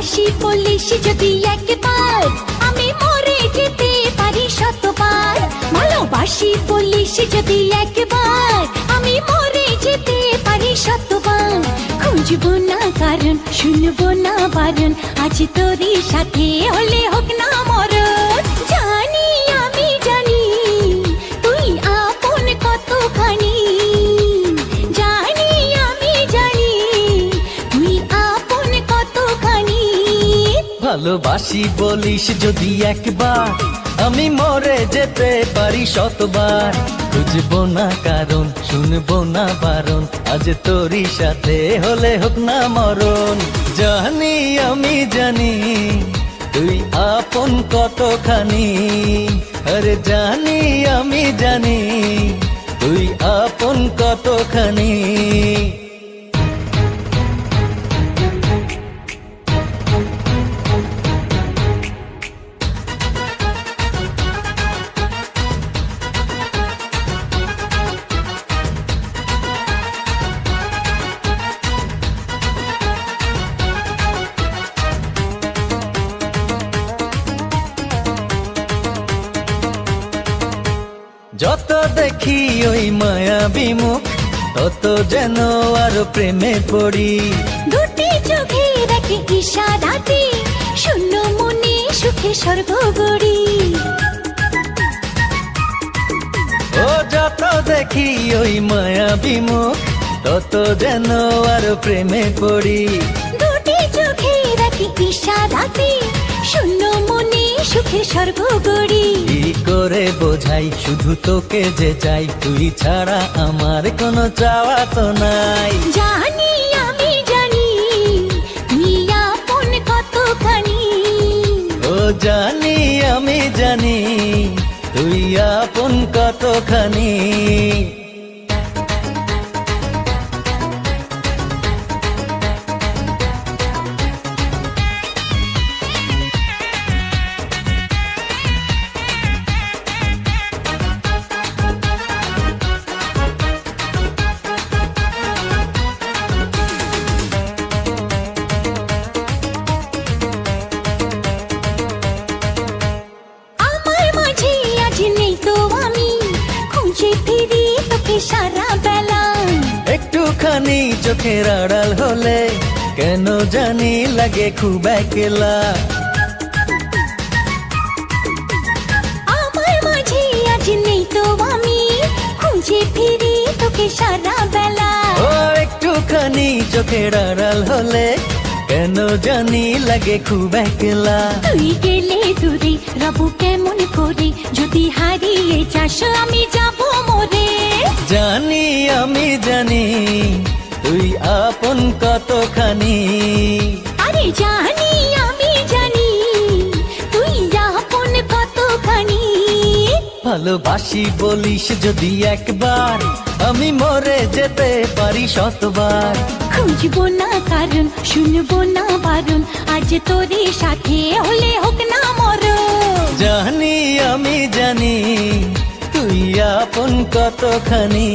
ভালোবাসি বলিস যদি একবার, আমি মরে যেতে পারি শতবার। ভালোবাসি বলিস যদি একবার, আমি মরে যেতে পারি শতবার। খুঁজবো না কারণ, শুনবো না বারণ, আজ তোরই সাথে হলে হোক না মরণ। জানি আমি জানি তুই আপন কতখানি, জানি আমি জানি তুই আপন কতখানি। ভালোবাসি বলিস যদি একবার, আমি মরে যেতে পারি শতবার। খুঁজবো না কারণ, শুনবো না বারণ, আজ তোরই সাথে হলে হোক না মরণ। জানি আমি জানি তুই আপন কতখানি, আরে জানি আমি জানি তুই আপন কতখানি। যত দেখি ওই মায়াবী মুখ, তত যেন আরো প্রেমে পড়ি। দুটি চোখে রাখে ইশারাতে, শূন্য মনে সুখে স্বর্গ গড়ি। ও যত দেখি ওই মায়াবী মুখ, তত যেন আরো প্রেমে পড়ি। দুটি চোখে রাখি ইশারাতে, শূন্য মনে সুখে স্বর্গ গড়ি। কি করে বোঝাই শুধু তোকে যে চাই, তুই ছাড়া আমার কোনো চাওয়া তো নাই। জানি আমি জানি তুই আপন কতখানি, ও জানি আমি জানি তুই আপন কতখানি। সারা বেলা একটুখানি চোখের আড়াল হলে কেন জানি লাগে খুব একলা। আমার মাঝে আজ নেই তো আমি, খুঁজে ফিরি তোকে সারা বেলা। ও একটুখানি চোখের আড়াল হলে কেন জানি লাগে খুব একলা। তুই গেলে দূরে রব কেমন করে, যদি হারিয়ে যাস আমি যাব মরে। জানি আমি জানি তুই আপন কতখানি, আরে জানি আমি জানি তুই আপন কতখানি। ভালোবাসি বলিস যদি একবার, আমি মরে যেতে পারি শতবার। খুঁজবো না কারণ, শুনবো না বারণ, আজ তোরই সাথে হলে হোক না মরণ। জানি আমি জানি তুই আপন কতখানি।